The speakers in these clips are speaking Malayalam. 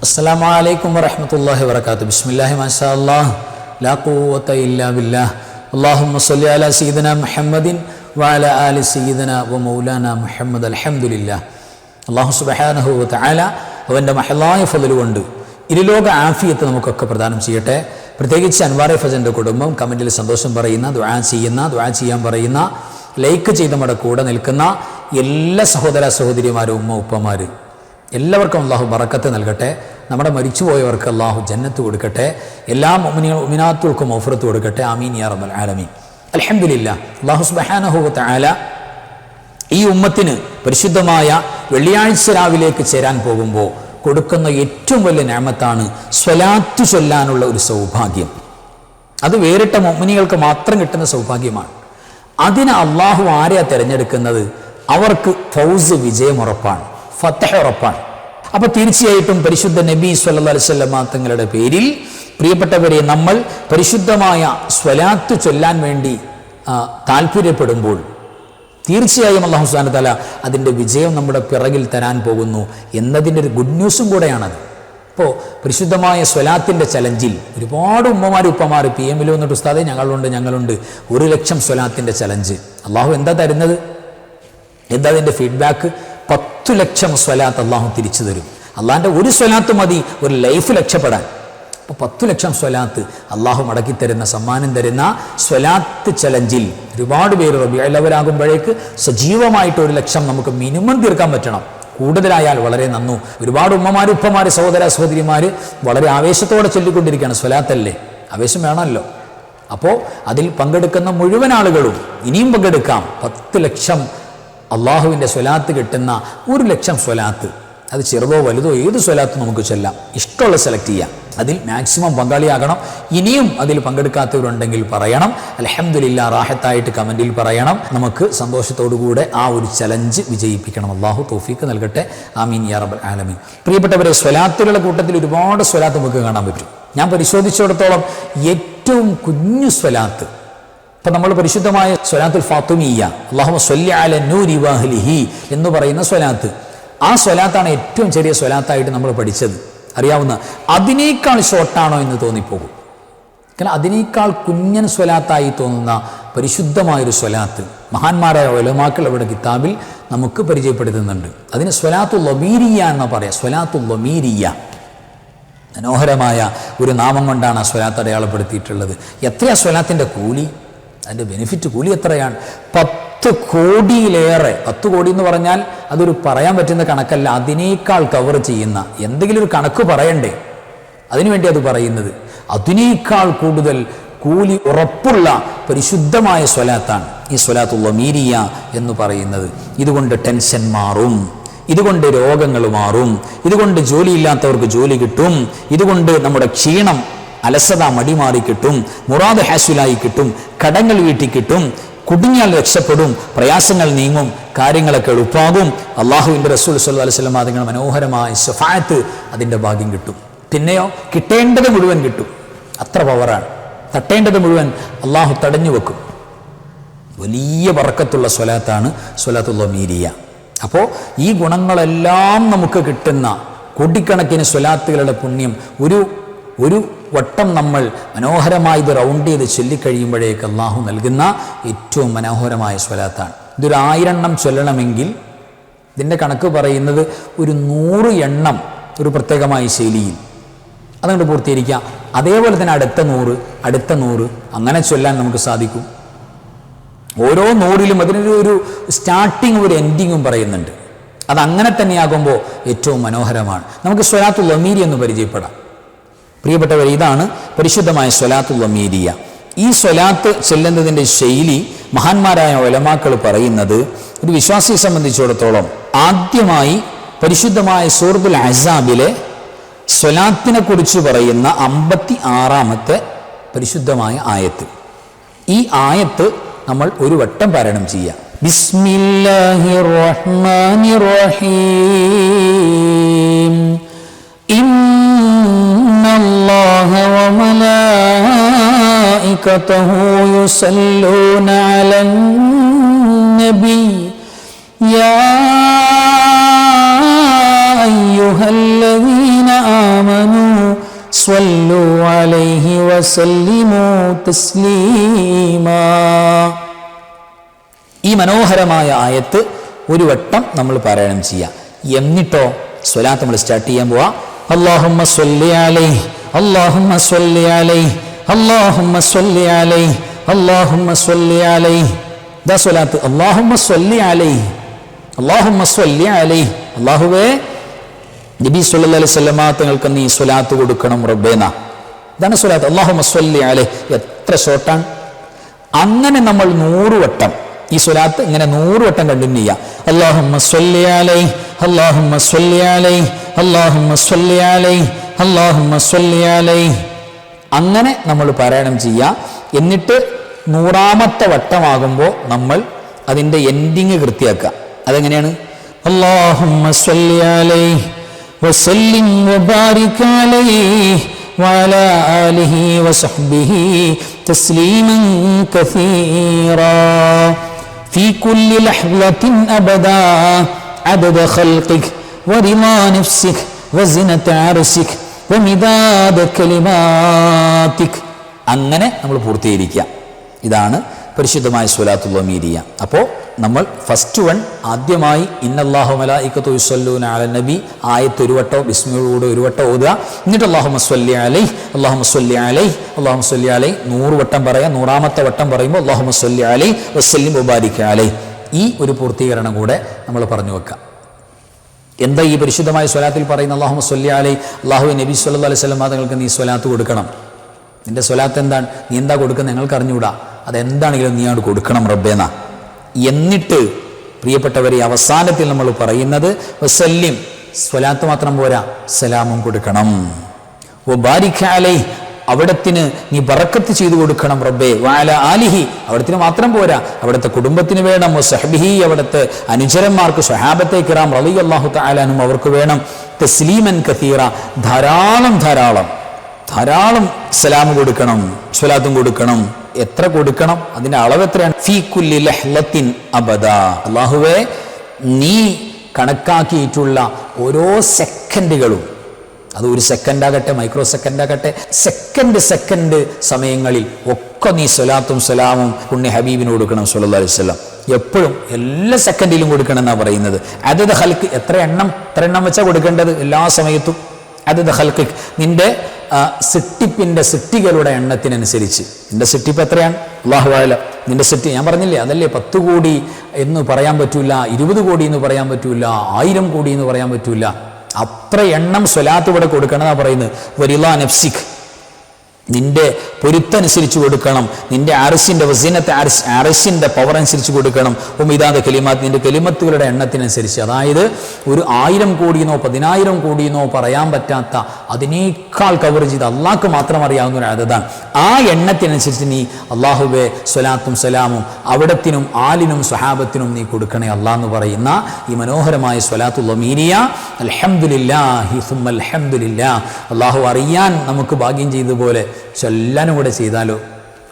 അസ്സലാമു അലൈക്കും വറഹ്മത്തുള്ളാഹി വബറകാതുഹു. ബിസ്മില്ലാഹി മാഷാ അല്ലാഹ് ലാ ഖുവത ഇല്ലാ ബില്ലാഹ്. അല്ലാഹുമ്മ സ്വല്ലി അലാ സയ്യിദിനാ മുഹമ്മദിൻ വഅലാ ആലി സയ്യിദിനാ വമൗലാനാ മുഹമ്മദ്. അൽഹംദുലില്ലാഹ്. അല്ലാഹു സുബ്ഹാനഹു വ തആല അവൻ്റെ മഹലായ ഫളൽ കൊണ്ട് ഇരുലോക ആഫിയത്ത് നമുക്കൊക്കെ പ്രദാനം ചെയ്യട്ടെ. പ്രത്യേകിച്ച് അൻവാർ ഫസൻ്റെ കുടുംബം കമൻറ്റിൽ സന്തോഷം പറയുന്ന, ദുആ ചെയ്യാൻ പറയുന്ന, ലൈക്ക് ചെയ്ത് നമ്മുടെ കൂടെ നിൽക്കുന്ന എല്ലാ സഹോദര സഹോദരിമാരും, ഉമ്മ ഉപ്പമാർ, എല്ലാവർക്കും അള്ളാഹു ബറക്കത്ത് നൽകട്ടെ. നമ്മുടെ മരിച്ചുപോയവർക്ക് അള്ളാഹു ജന്നത്ത് കൊടുക്കട്ടെ. എല്ലാ മുഅ്മിനാത്തുകൾക്കും മഗ്ഫിറത്ത് കൊടുക്കട്ടെ. ആമീൻ യാ റബ്ബൽ ആലമീൻ. അൽഹംദുലില്ലാഹ്. അല്ലാഹു സുബ്ഹാനഹു വ തആല ഈ ഉമ്മത്തിന് പരിശുദ്ധമായ വെള്ളിയാഴ്ച രാവിലേക്ക് ചേരാൻ പോകുമ്പോൾ കൊടുക്കുന്ന ഏറ്റവും വലിയ നിഅമത്താണ് സ്വലാത്ത് ചൊല്ലാനുള്ള ഒരു സൗഭാഗ്യം. അത് വേറിട്ട മുഅ്മിനീങ്ങൾക്ക് മാത്രം കിട്ടുന്ന സൗഭാഗ്യമാണ്. അതിന് അള്ളാഹു ആരെയാ തിരഞ്ഞെടുക്കുന്നത്? അവർക്ക് ഫൗസ്, വിജയം ഉറപ്പാണ്, ഫതഹ് ഉറപ്പാണ്. അപ്പോൾ തീർച്ചയായിട്ടും പരിശുദ്ധ നബി സല്ലല്ലാഹു അലൈഹി വസല്ലം തങ്ങളുടെ പേരിൽ പ്രിയപ്പെട്ടവരെ, നമ്മൾ പരിശുദ്ധമായ സ്വലാത്ത് ചൊല്ലാൻ വേണ്ടി താല്പര്യപ്പെടുമ്പോൾ തീർച്ചയായും അല്ലാഹു സുബ്ഹാനഹു വ തആല അതിൻ്റെ വിജയം നമ്മുടെ പിറകിൽ തരാൻ പോകുന്നു എന്നതിൻ്റെ ഒരു ഗുഡ് ന്യൂസും കൂടെയാണത്. ഇപ്പോൾ പരിശുദ്ധമായ സ്വലാത്തിൻ്റെ ചലഞ്ചിൽ ഒരുപാട് ഉമ്മമാർ ഉപ്പമാർ PM-ൽ വന്നിട്ട് ഉസ്താദേ ഞങ്ങളുണ്ട് 1,00,000 സ്വലാത്തിൻ്റെ ചലഞ്ച്. അള്ളാഹു എന്താ തരുന്നത്? എന്താ അതിൻ്റെ ഫീഡ്ബാക്ക്? 10,00,000 സ്വലാത്ത് അള്ളാഹു തിരിച്ചു തരും. അള്ളാഹിൻ്റെ ഒരു സ്വലാത്ത് മതി ഒരു ലൈഫ് രക്ഷപ്പെടാൻ. അപ്പോൾ 10,00,000 സ്വലാത്ത് അള്ളാഹു മടക്കിത്തരുന്ന, സമ്മാനം തരുന്ന സ്വലാത്ത് ചലഞ്ചിൽ ഒരുപാട് പേര് റബീഉൽ അവ്വൽ ആകുമ്പോഴേക്ക് സജീവമായിട്ട് 1,00,000 നമുക്ക് മിനിമം തീർക്കാൻ പറ്റണം. കൂടുതലായാൽ വളരെ നന്നു. ഒരുപാട് ഉമ്മമാർ ഉപ്പമാർ സഹോദര സഹോദരിമാർ വളരെ ആവേശത്തോടെ ചൊല്ലിക്കൊണ്ടിരിക്കുകയാണ്. സ്വലാത്തല്ലേ, ആവേശം വേണമല്ലോ. അപ്പോൾ അതിൽ പങ്കെടുക്കുന്ന മുഴുവൻ ആളുകളും ഇനിയും പങ്കെടുക്കാം. 10,00,000 അള്ളാഹുവിൻ്റെ സ്വലാത്ത് കിട്ടുന്ന 1,00,000 സ്വലാത്ത്, അത് ചെറുതോ വലുതോ ഏത് സ്വലാത്തും നമുക്ക് ചൊല്ലാം. ഇഷ്ടമുള്ള സെലക്ട് ചെയ്യാം. അതിൽ മാക്സിമം പങ്കാളിയാകണം. ഇനിയും അതിൽ പങ്കെടുക്കാത്തവരുണ്ടെങ്കിൽ പറയണം. അൽഹംദുലില്ലാ, റാഹത്തായിട്ട് കമൻറ്റിൽ പറയണം. നമുക്ക് സന്തോഷത്തോടുകൂടെ ആ ഒരു ചലഞ്ച് വിജയിപ്പിക്കണം. അള്ളാഹു തൗഫീക്ക് നൽകട്ടെ. ആമീൻ യാ റബ്ബൽ ആലമീൻ. പ്രിയപ്പെട്ടവരെ, സ്വലാത്തുകളുടെ കൂട്ടത്തിൽ ഒരുപാട് സ്വലാത്ത് നമുക്ക് കാണാൻ പറ്റും. ഞാൻ പരിശോധിച്ചിടത്തോളം ഏറ്റവും കുഞ്ഞു സ്വലാത്ത്, ഇപ്പം നമ്മൾ പരിശുദ്ധമായ സ്വലാത്തുൽ ഫാത്തിമിയ്യ, അല്ലാഹുമ്മ സ്വല്ലി അലാ നൂരി വഅഹ്ലിഹി എന്ന് പറയുന്ന സ്വലാത്ത്, ആ സ്വലാത്താണ് ഏറ്റവും ചെറിയ സ്വലാത്തായിട്ട് നമ്മൾ പഠിച്ചത്. അറിയാവുന്ന, അതിനേക്കാൾ ഷോർട്ടാണോ എന്ന് തോന്നിപ്പോകും. കാരണം അതിനേക്കാൾ കുഞ്ഞൻ സ്വലാത്തായി തോന്നുന്ന പരിശുദ്ധമായൊരു സ്വലാത്ത് മഹാന്മാരായ ഉലമാക്കൾ അവിടെ കിതാബിൽ നമുക്ക് പരിചയപ്പെടുത്തുന്നുണ്ട്. അതിന് സ്വലാത്തുൽ ലമീരിയ എന്ന് പറയാം. സ്വലാത്തുൽ ലമീരിയ മനോഹരമായ ഒരു നാമം കൊണ്ടാണ് ആ സ്വലാത്ത് അടയാളപ്പെടുത്തിയിട്ടുള്ളത്. എത്രയാ സ്വലാത്തിൻ്റെ കൂലി? അതിൻ്റെ ബെനിഫിറ്റ്, കൂലി എത്രയാണ്? 10 കോടിയിലേറെ. 10 കോടി എന്ന് പറഞ്ഞാൽ അതൊരു പറയാൻ പറ്റുന്ന കണക്കല്ല. അതിനേക്കാൾ കവർ ചെയ്യുന്ന എന്തെങ്കിലും ഒരു കണക്ക് പറയണ്ടേ, അതിനുവേണ്ടി അത് പറയുന്നത്. അതിനേക്കാൾ കൂടുതൽ കൂലി ഉറപ്പുള്ള പരിശുദ്ധമായ സ്വലാത്താണ് ഈ സ്വലാത്തുൽ ലമീരിയ എന്ന് പറയുന്നത്. ഇതുകൊണ്ട് ടെൻഷൻ മാറും, ഇതുകൊണ്ട് രോഗങ്ങൾ മാറും, ഇതുകൊണ്ട് ജോലിയില്ലാത്തവർക്ക് ജോലി കിട്ടും, ഇതുകൊണ്ട് നമ്മുടെ ക്ഷീണം, അലസത, മടി മാറി കിട്ടും, മുറാദ് ഹാസുലായി കിട്ടും, കടങ്ങൾ വീട്ടി കിട്ടും, കുടുങ്ങിയാൽ രക്ഷപ്പെടും, പ്രയാസങ്ങൾ നീങ്ങും, കാര്യങ്ങളൊക്കെ എളുപ്പാകും. അള്ളാഹുവിൻ്റെ റസൂൽ സല്ലല്ലാഹു അലൈഹി വസല്ലം അതിങ്ങൾ മനോഹരമായ ശഫാഅത്ത്, അതിൻ്റെ ഭാഗ്യം കിട്ടും. പിന്നെയോ കിട്ടേണ്ടത് മുഴുവൻ കിട്ടും. അത്ര പവറാണ്. തട്ടേണ്ടത് മുഴുവൻ അള്ളാഹു തടഞ്ഞു വെക്കും. വലിയ ബറക്കത്തുള്ള സ്വലാത്താണ് സ്വലാത്തുൽ ലമീരിയ. അപ്പോൾ ഈ ഗുണങ്ങളെല്ലാം നമുക്ക് കിട്ടുന്ന കോടിക്കണക്കിന് സ്വലാത്തുകളുടെ പുണ്യം ഒരു വട്ടം നമ്മൾ മനോഹരമായി ഇത് റൗണ്ട് ചെയ്ത് ചൊല്ലിക്കഴിയുമ്പോഴേക്ക് അള്ളാഹു നൽകുന്ന ഏറ്റവും മനോഹരമായ സ്വലാത്താണ്. ഇതൊരു 1000 എണ്ണം ചൊല്ലണമെങ്കിൽ ഇതിൻ്റെ കണക്ക് പറയുന്നത് ഒരു 100 എണ്ണം ഒരു പ്രത്യേകമായ ശൈലിയിൽ അതുകൊണ്ട് പൂർത്തീകരിക്കാം. അതേപോലെ തന്നെ അടുത്ത 100 അങ്ങനെ ചൊല്ലാൻ നമുക്ക് സാധിക്കും. ഓരോ 100ലും അതിനൊരു സ്റ്റാർട്ടിങ് ഒരു എൻഡിങ്ങും പറയുന്നുണ്ട്. അതങ്ങനെ തന്നെയാകുമ്പോൾ ഏറ്റവും മനോഹരമാണ്. നമുക്ക് സ്വലാത്തുൽ ലമീരി എന്ന് പരിചയപ്പെടാം. പ്രിയപ്പെട്ടവർ, ഇതാണ് പരിശുദ്ധമായ സ്വലാത്തുൽ ലമീരിയ. ഈ സ്വലാത്ത് ചെല്ലുന്നതിൻ്റെ ശൈലി മഹാന്മാരായ ഉലമാക്കൾ പറയുന്നത്, ഒരു വിശ്വാസിയെ സംബന്ധിച്ചിടത്തോളം ആദ്യമായി പരിശുദ്ധമായ സൂറത്തുൽ അഹ്സാബിലെ സ്വലാത്തിനെ കുറിച്ച് പറയുന്ന 56-ാമത്തെ പരിശുദ്ധമായ ആയത്ത്, ഈ ആയത്ത് നമ്മൾ ഒരു വട്ടം പാരായണം ചെയ്യാം. ബിസ്മില്ലാഹിർ റഹ്മാനിർ റഹീം. ഇന്നല്ലാഹ വമലായികതഹു യുസല്ലൂന അലൻ നബി യാ അയ്യുഹല്ലദീന ആമനൂ وسلموا تسليما. ഈ മനോഹരമായ ആയത്ത് ഒരു വട്ടം നമ്മൾ പാരായണം ചെയ്യാം. എന്നിട്ടോ സ്വലാത്ത് നമ്മൾ സ്റ്റാർട്ട് ചെയ്യാൻ പോവാ. അല്ലാഹുമ്മ സ്വല്ലി അലൈഹി അല്ലാഹുമ്മ സ്വല്ലി അലൈഹി അല്ലാഹുമ്മ സ്വല്ലി അലൈഹി അല്ലാഹുമ്മ സ്വല്ലി അലൈഹി. ദാ സ്വലാത്ത്. അല്ലാഹുമ്മ സ്വല്ലി അലൈഹി അല്ലാഹുമ്മ സ്വല്ലി അലൈഹി. അല്ലാഹുവേ നബി സല്ലല്ലാഹു അലൈഹി വസല്ലമ തങ്ങൾക്ക് നീ സ്വലാത്ത് കൊടുക്കണം റബ്ബേന. ഇതാണ് സ്വലാത്ത്. അല്ലാഹുമ്മ സ്വല്ലി അലൈഹി. എത്ര ഷോർട്ടാണ്. അങ്ങനെ നമ്മൾ 100 വട്ടം ഈ സ്വലാത്ത് ഇങ്ങനെ 100 വട്ടം കണ്ടിന്യൂ ചെയ്യാം. അല്ലാഹുമ്മ സ്വല്ലി അലൈഹി അല്ലാഹുമ്മ സ്വല്ലി അലൈഹി അല്ലാഹുമ്മ സ്വല്ലി അലൈഹി അല്ലാഹുമ്മ സ്വല്ലി അലൈഹി. അങ്ങനെ നമ്മൾ പാരായണം ചെയ്യുക. എന്നിട്ട് 100ാമത്തെ വട്ടമാകുമ്പോൾ നമ്മൾ അതിൻ്റെ എൻഡിങ് കൃത്യമാക്കുക. അതെങ്ങനെയാണ്? അല്ലാഹുമ്മ സ്വല്ലി അലൈഹി വസല്ലിം വബാരിക് അലൈഹി വഅലാ ആലിഹി വസഹ്ബിഹി തസ്ലീമൻ കസീറാ ഫീ കുല്ലി ലഹ്ളത്തിൻ അബദാ അദദ ഖൽഖിക് വറിളാ നഫ്സിക് വസിനത അർശിക് വമിദാദ കലിമാതിക്. അങ്ങനെ നമ്മൾ പൂർത്തീകരിക്കുക. ഇതാണ് പരിശുദ്ധമായ സ്വലാത്തുൽ മീരിയ. അപ്പോൾ നമ്മൾ ഫസ്റ്റ് വൺ ആദ്യമായി ഇന്നല്ലാഹു മലായികത്തു യുസല്ലൂന അലൻ നബി ആയത്ത് ഒരു വട്ടോ ബിസ്മിയോട് ഒരു വട്ടോ ഓതുക. എന്നിട്ട് അല്ലാഹുമ്മ സ്വല്ലി അലൈഹി അല്ലാഹുമ്മ സ്വല്ലി അലൈഹി അല്ലാഹുമ്മ സ്വല്ലി അലൈഹി 100 വട്ടം പറയാം. 100ാമത്തെ വട്ടം പറയുമ്പോൾ അല്ലാഹുമ്മ സ്വല്ലി അലൈഹി വസല്ലിം വബാരിക് അലൈഹി. ഈ ഒരു പൂർത്തീകരണം കൂടെ നമ്മൾ പറഞ്ഞു വെക്കാം. എന്താ ഈ പരിശുദ്ധമായ സ്വലാത്തിൽ പറയുന്ന അല്ലാഹുമ്മ സ്വല്ലി അലൈഹി? അല്ലാഹു നബി സല്ലല്ലാഹു അലൈഹി വസല്ലം തങ്ങൾക്ക് നീ സ്വലാത്ത് കൊടുക്കണം. നിന്റെ സ്വലാത്ത് എന്താണ്? നീ എന്താ കൊടുക്കുന്നത്? ഞങ്ങൾക്ക് അറിഞ്ഞുകൂടാ. അതെന്താണെങ്കിലും നീ അങ്ങോട്ട് കൊടുക്കണം റബ്ബേന. എന്നിട്ട് പ്രിയപ്പെട്ടവരെ അവസാനത്തിൽ നമ്മൾ പറയുന്നത് വസല്ലിം, സ്വലാത്ത് മാത്രം പോരാ, സലാമും കൊടുക്കണം. വബാരിക് അലൈഹി, അവിടത്തിന് നീ ബറക്കത്ത് ചെയ്തു കൊടുക്കണം റബ്ബേ. വഅല ആലിഹി, അവിടത്തിന് മാത്രം പോരാ, അവിടുത്തെ കുടുംബത്തിന് വേണം. വസഹ്ബിഹി, അവിടുത്തെ അനുചരന്മാർക്ക് സ്വഹാബത്തെ കിറാം റളിയല്ലാഹു തആല അൻഹും അവർക്ക് വേണം. തസ്ലീമൻ കസീറ, ധാരാളം ധാരാളം ധാരാളം സലാം കൊടുക്കണം, സ്വലാത്തും കൊടുക്കണം. എത്ര കൊടുക്കണം? അതിന്റെ അളവ് എത്രയാണ്? ഫീ കുല്ലി ലഹ്ലത്തിൻ അബദാ. അല്ലാഹുവേ, നീ കണക്കാക്കിയിട്ടുള്ള ഓരോ സെക്കൻഡുകളും, അത് 1 സെക്കൻഡാകട്ടെ, മൈക്രോ സെക്കൻഡാകട്ടെ, സെക്കൻഡ് സമയങ്ങളിൽ ഒക്കെ നീ സ്വലാത്തും സലാമും പുണ്യ ഹബീബിന് കൊടുക്കണം സ്വല്ലല്ലാഹു അലൈഹി വസല്ലം. എപ്പോഴും എല്ലാ സെക്കൻഡിലും കൊടുക്കണം എന്നാണ് പറയുന്നത്. അദദ ഖൽഖ്, എത്ര എണ്ണം വെച്ചാൽ കൊടുക്കേണ്ടത്? എല്ലാ സമയത്തും. അദദ ഖൽഖ്, നിന്റെ സൃഷ്ടികളുടെ എണ്ണത്തിനനുസരിച്ച്. നിന്റെ സൃഷ്ടിപ്പ് എത്രയാണ്? അല്ലാഹു അഅലം. നിന്റെ സൃഷ്ടി ഞാൻ പറഞ്ഞില്ലേ, അതല്ലേ 10 കോടി എന്ന് പറയാൻ പറ്റൂല, 20 കോടി എന്ന് പറയാൻ പറ്റൂല, 1000 കോടി എന്ന് പറയാൻ പറ്റൂല. അത്ര എണ്ണം സ്വലാത്ത് ഇവിടെ കൊടുക്കണമെന്നാണ് പറയുന്നത്. വറിളാ നഫ്സിക്, നിന്റെ പൊരുത്തനുസരിച്ച് കൊടുക്കണം. നിന്റെ അർശിന്റെ വസിനത്തെ അർശിന്റെ പവർ അനുസരിച്ച് കൊടുക്കണം. ഉമിദാദ കലിമാത്ത്, നിന്റെ കലിമത്തുകളുടെ എണ്ണത്തിനനുസരിച്ച്. അതായത് ഒരു 1000 കോടിയെന്നോ 10,000 കോടിയെന്നോ പറയാൻ പറ്റാത്ത, അതിനേക്കാൾ കവർ ചെയ്ത് അള്ളാഹ്ക്ക് മാത്രം അറിയാവുന്ന ഒരു അദദാണ്. ആ എണ്ണത്തിനനുസരിച്ച് നീ അള്ളാഹുവേ സ്വലാത്തും സലാമും അവിടത്തിനും ആലിനും സ്വഹാബത്തിനും നീ കൊടുക്കണേ അള്ളാഹ് എന്ന് പറയുന്ന ഈ മനോഹരമായ സ്വലാത്തുൽ മീരിയ. അൽഹംദുലില്ലാഹി സുമ്മ അൽഹംദുലില്ലാഹ്. അള്ളാഹു അറിയാൻ നമുക്ക് ഭാഗ്യം ചെയ്തതുപോലെ ചൊല്ലാനും കൂടെ ചെയ്താലോ.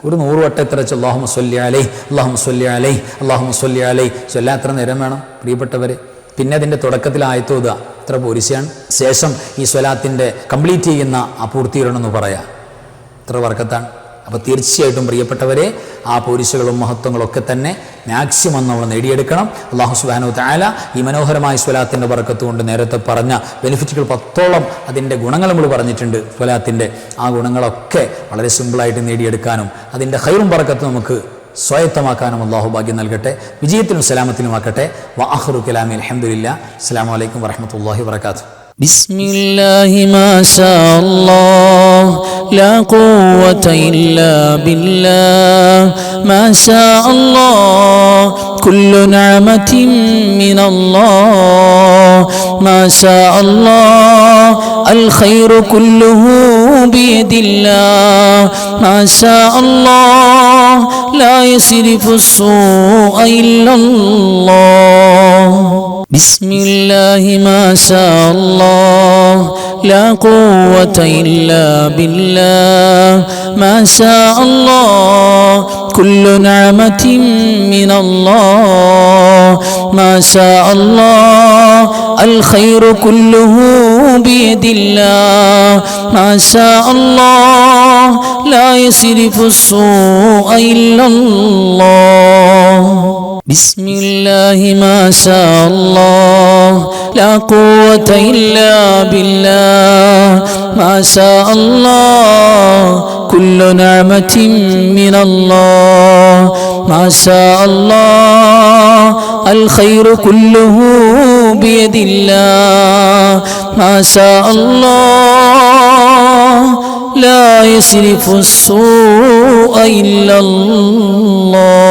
ഒരു 100 വട്ടം എത്ര? അല്ലാഹുമ്മ സ്വല്ലി അലൈഹി അല്ലാഹുമ്മ സ്വല്ലി അലൈഹി അല്ലാഹുമ്മ സ്വല്ലി അലൈഹി. ചൊല്ലാൻ എത്ര നേരം വേണം പ്രിയപ്പെട്ടവരെ? പിന്നെ അതിൻ്റെ തുടക്കത്തിൽ ആയത്ത് ഓതുക, എത്ര പോരിശയാണ്. ശേഷം ഈ സ്വലാത്തിൻ്റെ കംപ്ലീറ്റ് ചെയ്യുന്ന ആ പൂർത്തീകരണമെന്ന് പറയാം, എത്ര വർക്കത്താണ്. അപ്പോൾ തീർച്ചയായിട്ടും പ്രിയപ്പെട്ടവരെ, ആ പോരിശകളും മഹത്വങ്ങളൊക്കെ തന്നെ മാക്സിമം നമ്മൾ നേടിയെടുക്കണം. അല്ലാഹു സുബ്ഹാനഹു വ തആല ഈ മനോഹരമായ സ്വലാത്തിൻ്റെ ബറക്കത്ത് കൊണ്ട് നേരത്തെ പറഞ്ഞ ബെനിഫിറ്റുകൾ 10ഓളം അതിൻ്റെ ഗുണങ്ങൾ നമ്മൾ പറഞ്ഞിട്ടുണ്ട്. സ്വലാത്തിൻ്റെ ആ ഗുണങ്ങളൊക്കെ വളരെ സിമ്പിളായിട്ട് നേടിയെടുക്കാനും അതിൻ്റെ ഖൈറും ബറക്കത്തും നമുക്ക് സ്വായത്തമാക്കാനും അല്ലാഹു ഭാഗ്യം നൽകട്ടെ. വിജയത്തിലും സലാമത്തിലുമാക്കട്ടെ. വആഖിറു കലാമി അൽഹംദുലില്ലാഹ്. അസ്സലാമു അലൈക്കും വറഹ്മത്തുള്ളാഹി വബറകാതുഹു. بسم الله ما شاء الله لا قوة إلا بالله ما شاء الله كل نعمة من الله ما شاء الله الخير كله بيد الله ما شاء الله لا يصرف السوء إلا الله بسم الله ما شاء الله لا قوة إلا بالله ما شاء الله كل نعمة من الله ما شاء الله الخير كله بيد الله ما شاء الله لا يصرف السوء إلا الله بسم الله ما شاء الله لا قوة إلا بالله ما شاء الله كل نعمة من الله ما شاء الله الخير كله بيد الله ما شاء الله لا يصرف السوء إلا الله